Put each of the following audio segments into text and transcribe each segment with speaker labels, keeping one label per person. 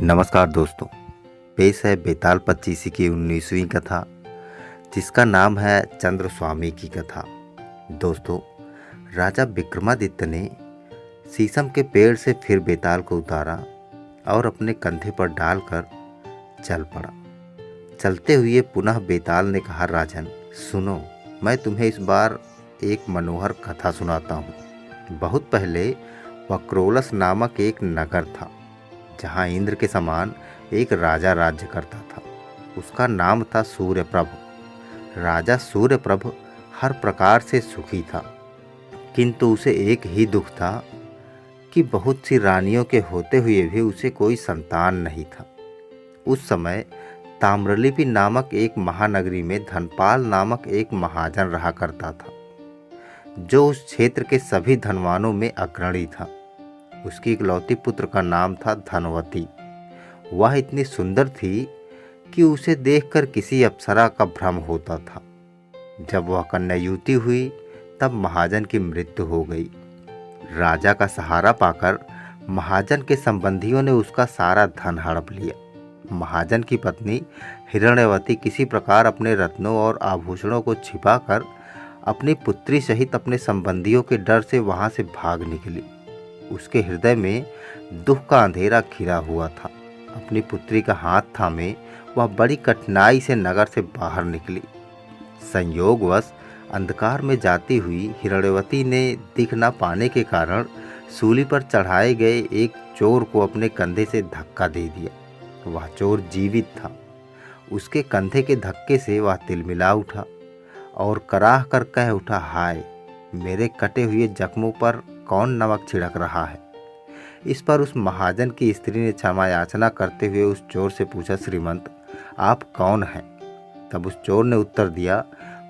Speaker 1: नमस्कार दोस्तों। पेश है बेताल पच्चीसी की 19वीं कथा, जिसका नाम है चंद्र स्वामी की कथा। दोस्तों, राजा विक्रमादित्य ने शीशम के पेड़ से फिर बेताल को उतारा और अपने कंधे पर डालकर चल पड़ा। चलते हुए पुनः बेताल ने कहा, राजन सुनो, मैं तुम्हें इस बार एक मनोहर कथा सुनाता हूँ। बहुत पहले वक्रोलस नामक एक नगर था, जहाँ इंद्र के समान एक राजा राज्य करता था। उसका नाम था सूर्यप्रभ। राजा सूर्यप्रभ हर प्रकार से सुखी था, किंतु उसे एक ही दुख था कि बहुत सी रानियों के होते हुए भी उसे कोई संतान नहीं था। उस समय ताम्रलिपि नामक एक महानगरी में धनपाल नामक एक महाजन रहा करता था, जो उस क्षेत्र के सभी धनवानों में अग्रणी था। उसकी इकलौती पुत्र का नाम था धनवती। वह इतनी सुंदर थी कि उसे देखकर किसी अप्सरा का भ्रम होता था। जब वह कन्या युवती हुई तब महाजन की मृत्यु हो गई। राजा का सहारा पाकर महाजन के संबंधियों ने उसका सारा धन हड़प लिया। महाजन की पत्नी हिरण्यवती किसी प्रकार अपने रत्नों और आभूषणों को छिपाकर अपनी पुत्री सहित अपने संबंधियों के डर से वहां से भाग निकली। उसके हृदय में दुख का अंधेरा घिरा हुआ था। अपनी पुत्री का हाथ थामे वह बड़ी कठिनाई से नगर से बाहर निकली। संयोगवश अंधकार में जाती हुई हिरण्यवती ने दिख न पाने के कारण सूली पर चढ़ाए गए एक चोर को अपने कंधे से धक्का दे दिया। वह चोर जीवित था। उसके कंधे के धक्के से वह तिलमिला उठा और कराह कर कह उठा, हाय, मेरे कटे हुए जख्मों पर कौन नमक छिड़क रहा है। इस पर उस महाजन की स्त्री ने क्षमा याचना करते हुए उस चोर से पूछा, श्रीमंत, आप कौन हैं? तब उस चोर ने उत्तर दिया,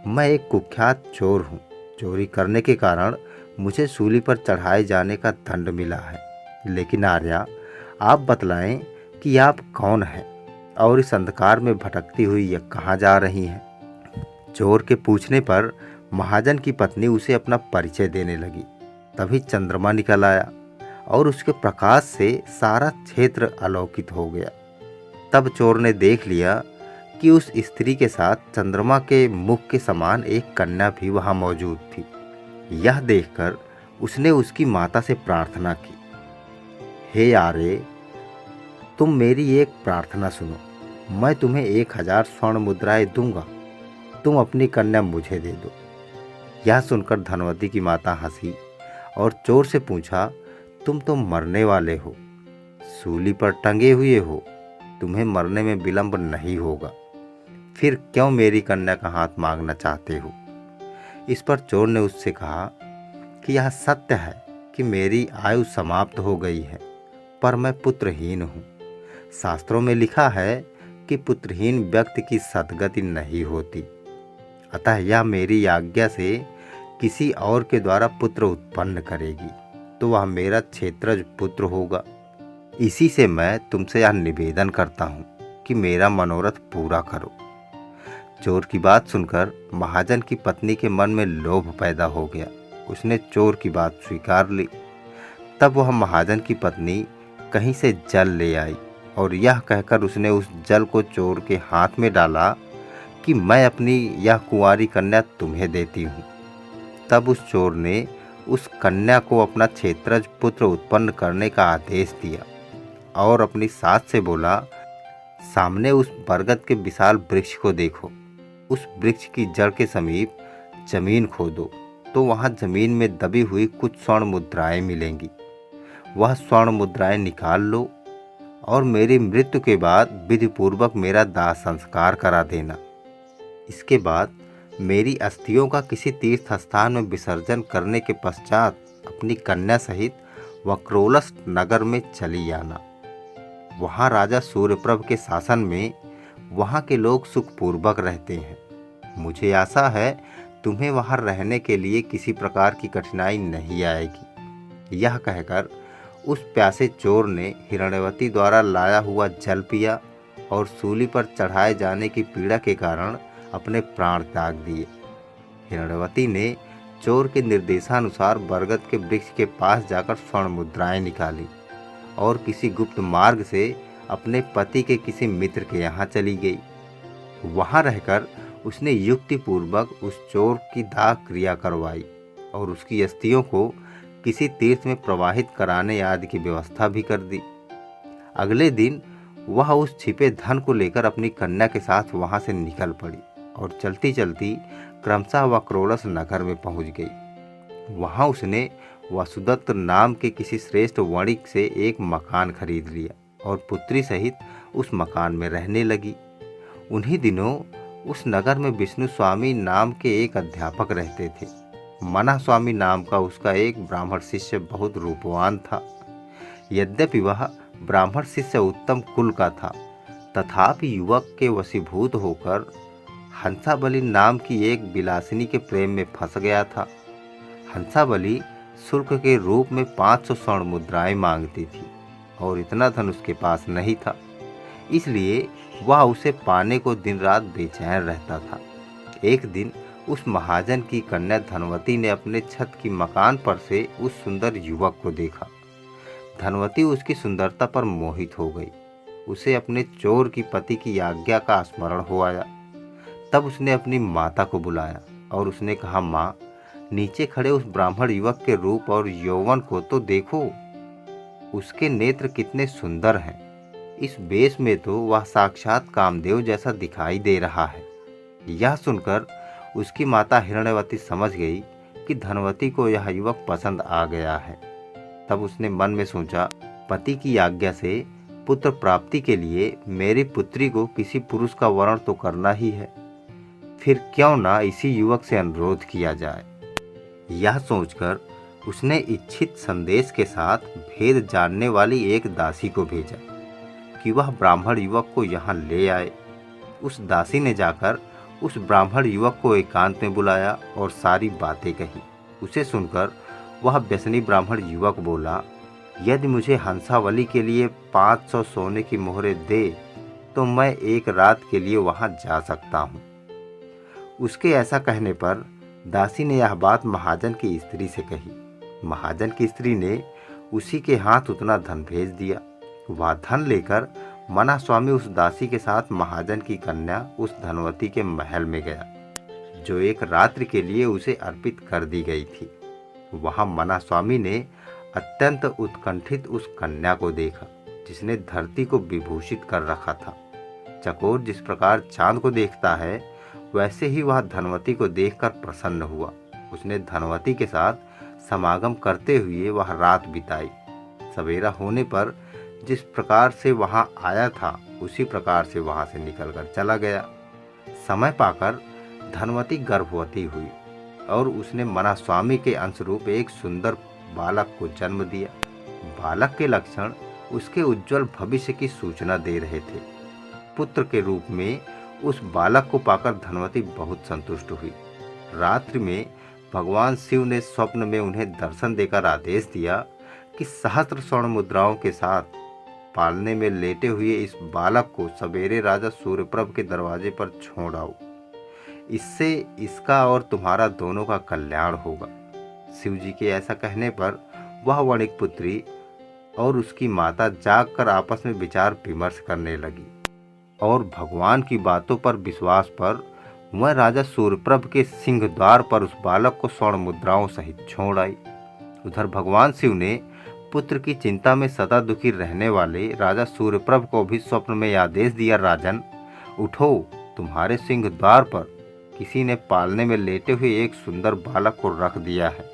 Speaker 1: मैं एक कुख्यात चोर हूँ। चोरी करने के कारण मुझे सूली पर चढ़ाए जाने का दंड मिला है। लेकिन आर्या, आप बतलाएं कि आप कौन हैं और इस अंधकार में भटकती हुई यह कहाँ जा रही हैं? चोर के पूछने पर महाजन की पत्नी उसे अपना परिचय देने लगी। तभी चंद्रमा निकल आया और उसके प्रकाश से सारा क्षेत्र आलोकित हो गया। तब चोर ने देख लिया कि उस स्त्री के साथ चंद्रमा के मुख के समान एक कन्या भी वहां मौजूद थी। यह देखकर उसने उसकी माता से प्रार्थना की, हे आर्य, तुम मेरी एक प्रार्थना सुनो। मैं तुम्हें 1000 स्वर्ण मुद्राएं दूंगा। तुम अपनी कन्या मुझे दे दो। यह सुनकर धनवती की माता हंसी और चोर से पूछा, तुम तो मरने वाले हो, सूली पर टंगे हुए हो, तुम्हें मरने में विलंब नहीं होगा, फिर क्यों मेरी कन्या का हाथ मांगना चाहते हो? इस पर चोर ने उससे कहा कि यह सत्य है कि मेरी आयु समाप्त हो गई है, पर मैं पुत्रहीन हूँ। शास्त्रों में लिखा है कि पुत्रहीन व्यक्ति की सद्गति नहीं होती। अतः यह मेरी आज्ञा से किसी और के द्वारा पुत्र उत्पन्न करेगी तो वह मेरा क्षेत्रज पुत्र होगा। इसी से मैं तुमसे यह निवेदन करता हूँ कि मेरा मनोरथ पूरा करो। चोर की बात सुनकर महाजन की पत्नी के मन में लोभ पैदा हो गया। उसने चोर की बात स्वीकार ली। तब वह महाजन की पत्नी कहीं से जल ले आई और यह कहकर उसने उस जल को चोर के हाथ में डाला कि मैं अपनी यह कुंवारी कन्या तुम्हें देती हूँ। तब उस चोर ने उस कन्या को अपना क्षेत्रज पुत्र उत्पन्न करने का आदेश दिया और अपनी सास से बोला, सामने उस बरगद के विशाल वृक्ष को देखो। उस वृक्ष की जड़ के समीप जमीन खोदो तो वहाँ जमीन में दबी हुई कुछ स्वर्ण मुद्राएं मिलेंगी। वह स्वर्ण मुद्राएं निकाल लो और मेरी मृत्यु के बाद विधिपूर्वक मेरा दाह संस्कार करा देना। इसके बाद मेरी अस्थियों का किसी तीर्थ स्थान में विसर्जन करने के पश्चात अपनी कन्या सहित वक्रोलस नगर में चली आना। वहाँ राजा सूर्यप्रभ के शासन में वहाँ के लोग सुखपूर्वक रहते हैं। मुझे आशा है तुम्हें वहाँ रहने के लिए किसी प्रकार की कठिनाई नहीं आएगी। यह कहकर उस प्यासे चोर ने हिरण्यवती द्वारा लाया हुआ जल पिया और सूली पर चढ़ाए जाने की पीड़ा के कारण अपने प्राण त्याग दिए। हिरण्यवती ने चोर के निर्देशानुसार बरगद के वृक्ष के पास जाकर स्वर्ण मुद्राएं निकाली और किसी गुप्त मार्ग से अपने पति के किसी मित्र के यहाँ चली गई। वहाँ रहकर उसने युक्तिपूर्वक उस चोर की दाह क्रिया करवाई और उसकी अस्थियों को किसी तीर्थ में प्रवाहित कराने आदि की व्यवस्था भी कर दी। अगले दिन वह उस छिपे धन को लेकर अपनी कन्या के साथ वहां से निकल पड़ी और चलती चलती क्रमशः वह क्रोलस नगर में पहुंच गई। वहां उसने वसुदत्त नाम के किसी श्रेष्ठ वणिक से एक मकान खरीद लिया और पुत्री सहित उस मकान में रहने लगी। उन्हीं दिनों उस नगर में विष्णु स्वामी नाम के एक अध्यापक रहते थे। मना स्वामी नाम का उसका एक ब्राह्मण शिष्य बहुत रूपवान था। यद्यपि वह ब्राह्मण शिष्य उत्तम कुल का था, तथापि युवक के वशीभूत होकर हंसावली नाम की एक विलासिनी के प्रेम में फंस गया था। हंसावली शुल्क के रूप में 500 स्वर्ण मुद्राएं मांगती थी और इतना धन उसके पास नहीं था, इसलिए वह उसे पाने को दिन रात बेचैन रहता था। एक दिन उस महाजन की कन्या धनवती ने अपने छत की मकान पर से उस सुंदर युवक को देखा। धनवती उसकी सुंदरता पर मोहित हो गई। उसे अपने चोर की पति की आज्ञा का स्मरण हो आया। तब उसने अपनी माता को बुलाया और उसने कहा, माँ, नीचे खड़े उस ब्राह्मण युवक के रूप और यौवन को तो देखो। उसके नेत्र कितने सुंदर हैं। इस वेश में तो वह साक्षात कामदेव जैसा दिखाई दे रहा है। यह सुनकर उसकी माता हिरण्यवती समझ गई कि धनवती को यह युवक पसंद आ गया है। तब उसने मन में सोचा, पति की आज्ञा से पुत्र प्राप्ति के लिए मेरी पुत्री को किसी पुरुष का वरण तो करना ही है, फिर क्यों ना इसी युवक से अनुरोध किया जाए। यह सोचकर उसने इच्छित संदेश के साथ भेद जानने वाली एक दासी को भेजा कि वह ब्राह्मण युवक को यहाँ ले आए। उस दासी ने जाकर उस ब्राह्मण युवक को एकांत में बुलाया और सारी बातें कही। उसे सुनकर वह व्यसनी ब्राह्मण युवक बोला, यदि मुझे हंसावली के लिए 500 सोने की मोहरें दे तो मैं एक रात के लिए वहां जा सकता हूं। उसके ऐसा कहने पर दासी ने यह बात महाजन की स्त्री से कही। महाजन की स्त्री ने उसी के हाथ उतना धन भेज दिया। वह धन लेकर मना स्वामी उस दासी के साथ महाजन की कन्या उस धनवती के महल में गया, जो एक रात्रि के लिए उसे अर्पित कर दी गई थी। वहां मना स्वामी ने अत्यंत उत्कंठित उस कन्या को देखा, जिसने धरती को विभूषित कर रखा था। चकोर जिस प्रकार चांद को देखता है, वैसे ही वह धनवती को देखकर प्रसन्न हुआ। उसने धनवती के साथ समागम करते हुए वह रात बिताई। सवेरा होने पर जिस प्रकार से वहां आया था, उसी प्रकार से वहां से निकलकर चला गया। समय पाकर धनवती गर्भवती हुई और उसने मना स्वामी के अंशरूप एक सुंदर बालक को जन्म दिया। बालक के लक्षण उसके उज्जवल भविष्य की सूचना दे रहे थे। पुत्र के रूप में उस बालक को पाकर धनवती बहुत संतुष्ट हुई। रात्रि में भगवान शिव ने स्वप्न में उन्हें दर्शन देकर आदेश दिया कि 1000 स्वर्ण मुद्राओं के साथ पालने में लेटे हुए इस बालक को सवेरे राजा सूर्यप्रभ के दरवाजे पर छोड़ आओ। इससे इसका और तुम्हारा दोनों का कल्याण होगा। शिव जी के ऐसा कहने पर वह वणिक पुत्री और उसकी माता जागकर आपस में विचार विमर्श करने लगी और भगवान की बातों पर विश्वास पर वह राजा सूर्यप्रभ के सिंह द्वार पर उस बालक को स्वर्ण मुद्राओं सहित छोड़ आई। उधर भगवान शिव ने पुत्र की चिंता में सदा दुखी रहने वाले राजा सूर्यप्रभ को भी स्वप्न में आदेश दिया, राजन उठो, तुम्हारे सिंह द्वार पर किसी ने पालने में लेटे हुए एक सुंदर बालक को रख दिया है।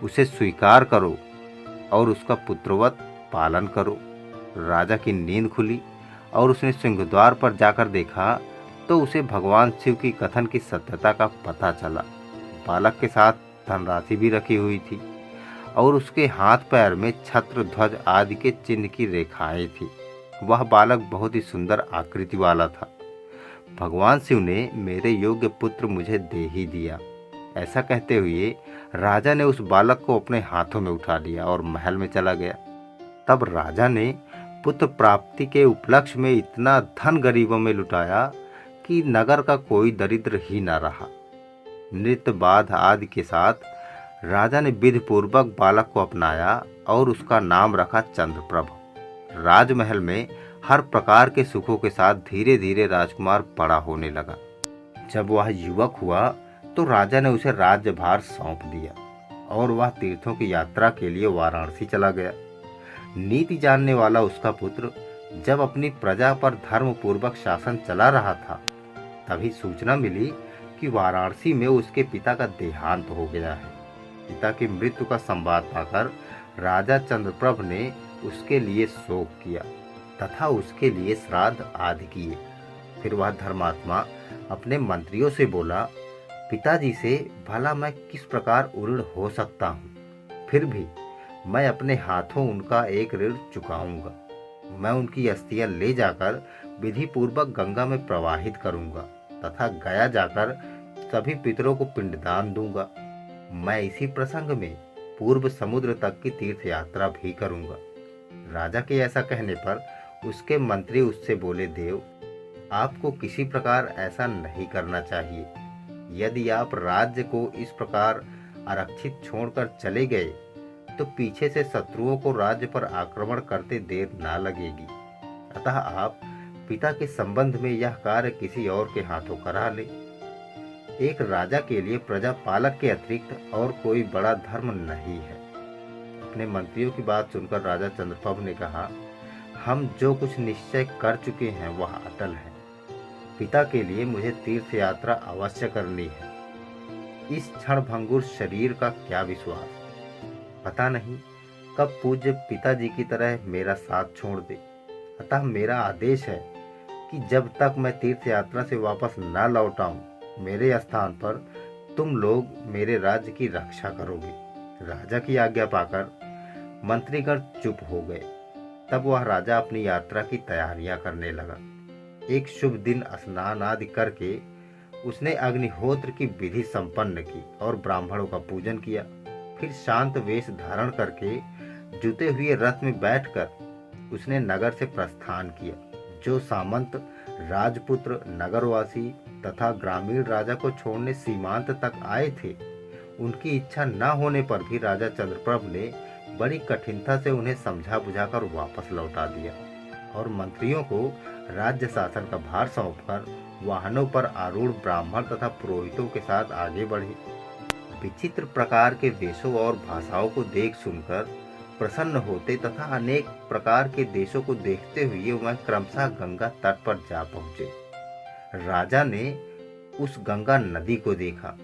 Speaker 1: उसे स्वीकार करो और उसका पुत्रवत पालन करो। राजा की नींद खुली और उसने सिंहद्वार पर जाकर देखा तो उसे भगवान शिव की कथन की सत्यता का पता चला। बालक के साथ धनराशि भी रखी हुई थी और उसके हाथ पैर में छत्र ध्वज आदि के चिन्ह की रेखाएं थी। वह बालक बहुत ही सुंदर आकृति वाला था। भगवान शिव ने मेरे योग्य पुत्र मुझे दे ही दिया। ऐसा कहते हुए राजा ने उस बालक को अपने हाथों में उठा लिया और महल में चला गया। तब राजा ने पुत्र प्राप्ति के उपलक्ष्य में इतना धन गरीबों में लुटाया कि नगर का कोई दरिद्र ही न रहा। नृत्य बाध आदि के साथ राजा ने विधि पूर्वक बालक को अपनाया और उसका नाम रखा चंद्रप्रभ। राजमहल में हर प्रकार के सुखों के साथ धीरे धीरे राजकुमार बड़ा होने लगा। जब वह युवक हुआ तो राजा ने उसे राज्यभार सौंप दिया और वह तीर्थों की यात्रा के लिए वाराणसी चला गया। नीति जानने वाला उसका पुत्र जब अपनी प्रजा पर धर्म पूर्वक शासन चला रहा था, तभी सूचना मिली कि वाराणसी में उसके पिता का देहांत हो गया है। पिता की मृत्यु का संवाद पाकर राजा चंद्रप्रभ ने उसके लिए शोक किया तथा उसके लिए श्राद्ध आदि किए। फिर वह धर्मात्मा अपने मंत्रियों से बोला, पिताजी से भला मैं किस प्रकार ऋण हो सकता हूँ, फिर भी मैं अपने हाथों उनका एक ऋण चुकाऊंगा। मैं उनकी अस्थियां ले जाकर विधि पूर्वक गंगा में प्रवाहित करूंगा तथा गया जाकर सभी पितरों को पिंडदान दूंगा। मैं इसी प्रसंग में पूर्व समुद्र तक की तीर्थ यात्रा भी करूंगा। राजा के ऐसा कहने पर उसके मंत्री उससे बोले, देव, आपको किसी प्रकार ऐसा नहीं करना चाहिए। यदि आप राज्य को इस प्रकार आरक्षित छोड़कर चले गए तो पीछे से शत्रुओं को राज्य पर आक्रमण करते देर ना लगेगी। अतः आप पिता के संबंध में यह कार्य किसी और के हाथों करा ले। एक राजा के लिए प्रजा पालक के अतिरिक्त और कोई बड़ा धर्म नहीं है। अपने मंत्रियों की बात सुनकर राजा चंद्रप्रभ ने कहा, हम जो कुछ निश्चय कर चुके हैं वह अटल है। पिता के लिए मुझे तीर्थ यात्रा अवश्य करनी है। इस क्षण भंगुर शरीर का क्या विश्वास, पता नहीं कब पूज्य पिताजी की तरह मेरा साथ छोड़ दे। अतः मेरा आदेश है कि जब तक मैं तीर्थ यात्रा से वापस न लौट आऊं, मेरे स्थान पर तुम लोग मेरे राज्य की रक्षा करोगे। राजा की आज्ञा पाकर मंत्रीगण चुप हो गए। तब वह राजा अपनी यात्रा की तैयारियां करने लगा। एक शुभ दिन स्नान आदि करके उसने अग्निहोत्र की विधि संपन्न की और ब्राह्मणों का पूजन किया। फिर शांत वेश धारण करके जुते हुए रथ में बैठकर उसने नगर से प्रस्थान किया। जो सामंत, राजपुत्र, नगरवासी तथा ग्रामीण राजा को छोड़ने सीमांत तक आए थे, उनकी इच्छा न होने पर भी राजा चंद्रप्रभ ने बड़ी कठिनता से उन्हें समझा बुझाकर वापस लौटा दिया और मंत्रियों को राज्य शासन का भार सौंपकर वाहनों पर आरूढ़ ब्राह्मण तथा पुरोहितों के साथ आगे बढ़े। विचित्र प्रकार के वेशों और भाषाओं को देख सुनकर प्रसन्न होते तथा अनेक प्रकार के देशों को देखते हुए वह क्रमशः गंगा तट पर जा पहुंचे। राजा ने उस गंगा नदी को देखा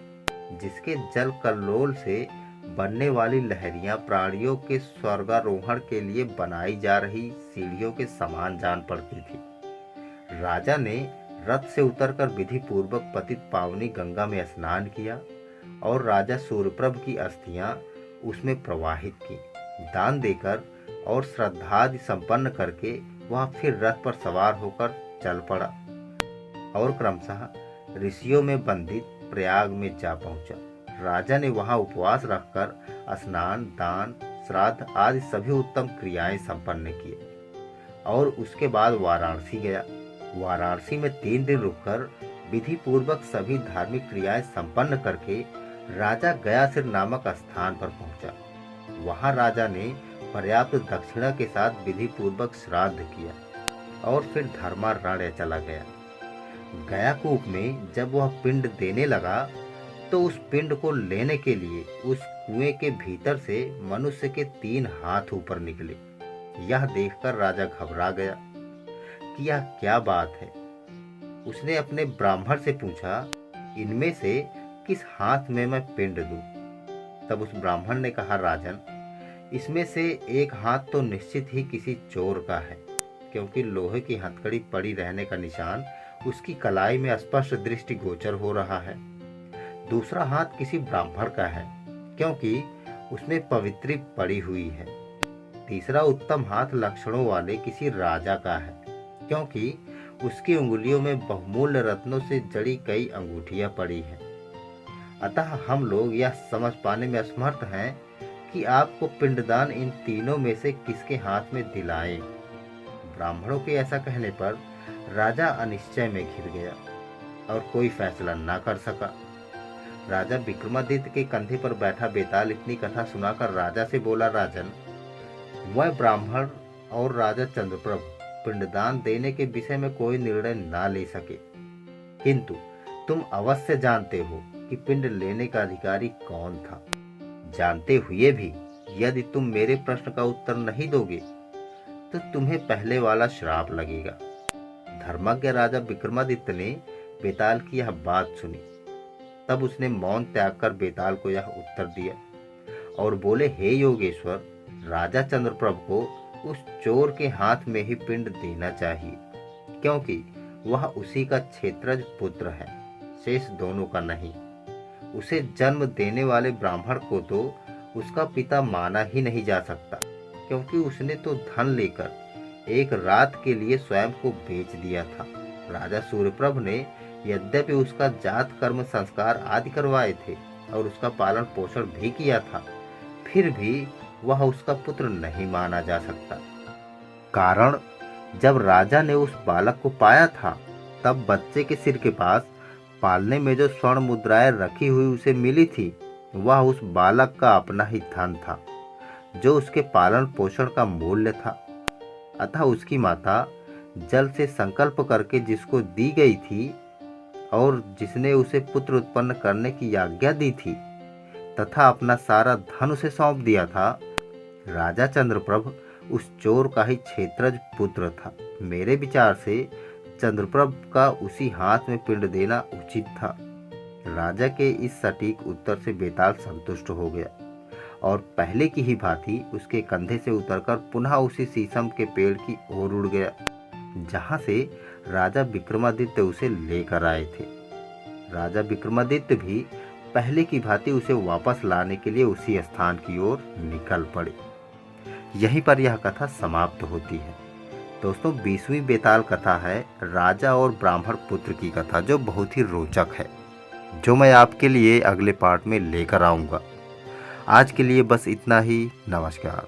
Speaker 1: जिसके जल कल्लोल से बनने वाली लहरियां प्राणियों के स्वर्गारोहण के लिए बनाई जा रही सीढ़ियों के समान जान पड़ती थी। राजा ने रथ से उतरकर विधि पूर्वक पतित पावनी गंगा में स्नान किया और राजा सूर्यप्रभ की अस्थियां उसमें प्रवाहित की। दान देकर और श्रद्धादि संपन्न करके वह फिर रथ पर सवार होकर चल पड़ा और क्रमशः ऋषियों में बंधित प्रयाग में जा पहुंचा। राजा ने वहां उपवास रखकर स्नान, दान, श्राद्ध आदि सभी उत्तम क्रियाएं संपन्न किए और उसके बाद वाराणसी गया। वाराणसी में 3 दिन रुककर विधि पूर्वक सभी धार्मिक क्रियाएं संपन्न करके राजा गयासिर नामक स्थान पर पहुंचा। वहां राजा ने पर्याप्त दक्षिणा के साथ विधि पूर्वक श्राद्ध किया और फिर धर्मारण्य चला गया। गया कूप में जब वह पिंड देने लगा तो उस पिंड को लेने के लिए उस कुएं के भीतर से मनुष्य के 3 हाथ ऊपर निकले। यह देखकर राजा घबरा गया कि यह क्या बात है। उसने अपने ब्राह्मण से पूछा, इनमें से किस हाथ में मैं पिंड दूं? तब उस ब्राह्मण ने कहा, राजन, इसमें से एक हाथ तो निश्चित ही किसी चोर का है, क्योंकि लोहे की हथकड़ी पड़ी रहने का निशान उसकी कलाई में स्पष्ट दृष्टि गोचर हो रहा है। दूसरा हाथ किसी ब्राह्मण का है, क्योंकि उसमें पवित्री पड़ी हुई है। तीसरा उत्तम हाथ लक्षणों वाले किसी राजा का है, क्योंकि उसकी उंगलियों में बहुमूल्य रत्नों से जड़ी कई अंगूठियां पड़ी हैं। अतः हम लोग यह समझ पाने में असमर्थ हैं कि आपको पिंडदान इन तीनों में से किसके हाथ में दिलाएं। ब्राह्मणों के ऐसा कहने पर राजा अनिश्चय में घिर गया और कोई फैसला ना कर सका। राजा विक्रमादित्य के कंधे पर बैठा बेताल इतनी कथा सुनाकर राजा से बोला, राजन, वह ब्राह्मण और राजा चंद्रप्रभ पिंडदान देने के विषय में कोई निर्णय ना ले सके, किंतु तुम अवश्य जानते हो कि पिंड लेने का अधिकारी कौन था। जानते हुए भी यदि तुम मेरे प्रश्न का उत्तर नहीं दोगे तो तुम्हें पहले वाला श्राप लगेगा। धर्मज्ञ राजा विक्रमादित्य ने बेताल की यह बात सुनी। तब उसने मौन त्याग कर बेताल को यह उत्तर दिया और बोले, हे योगेश्वर, राजा चंद्रप्रभ को उस चोर के हाथ में ही पिंड देना चाहिए, क्योंकि वह उसी का क्षेत्रज पुत्र है, शेष दोनों का नहीं। उसे जन्म देने वाले ब्राह्मण को तो उसका पिता माना ही नहीं जा सकता, क्योंकि उसने तो धन लेकर एक रात के लिए स्वयं को बेच दिया था। राजा सूर्यप्रभ ने यद्यपि उसका जात कर्म संस्कार आदि करवाए थे और उसका पालन पोषण भी किया था, फिर भी वह उसका पुत्र नहीं माना जा सकता। कारण, जब राजा ने उस बालक को पाया था तब बच्चे के सिर के पास पालने में जो स्वर्ण मुद्राएं रखी हुई उसे मिली थी, वह उस बालक का अपना ही धन था, जो उसके पालन पोषण का मूल्य था। अतः उसकी माता जल से संकल्प करके जिसको दी गई थी और जिसने उसे पुत्र उत्पन्न करने की आज्ञा दी थी तथा अपना सारा धन उसे सौंप दिया था, राजा चंद्रप्रभ उस चोर का ही क्षेत्रज पुत्र था। मेरे विचार से चंद्रप्रभ का उसी हाथ में पिंड देना उचित था। राजा के इस सटीक उत्तर से बेताल संतुष्ट हो गया और पहले की ही भांति उसके कंधे से उतरकर पुनः उसी शीशम के पेड़ की ओर उड़ गया, जहां से राजा विक्रमादित्य उसे लेकर आए थे। राजा विक्रमादित्य भी पहले की भांति उसे वापस लाने के लिए उसी स्थान की ओर निकल पड़े। यहीं पर यह कथा समाप्त होती है। दोस्तों, 20वीं बेताल कथा है राजा और ब्राह्मण पुत्र की कथा, जो बहुत ही रोचक है, जो मैं आपके लिए अगले पार्ट में लेकर आऊँगा। आज के लिए बस इतना ही। नमस्कार।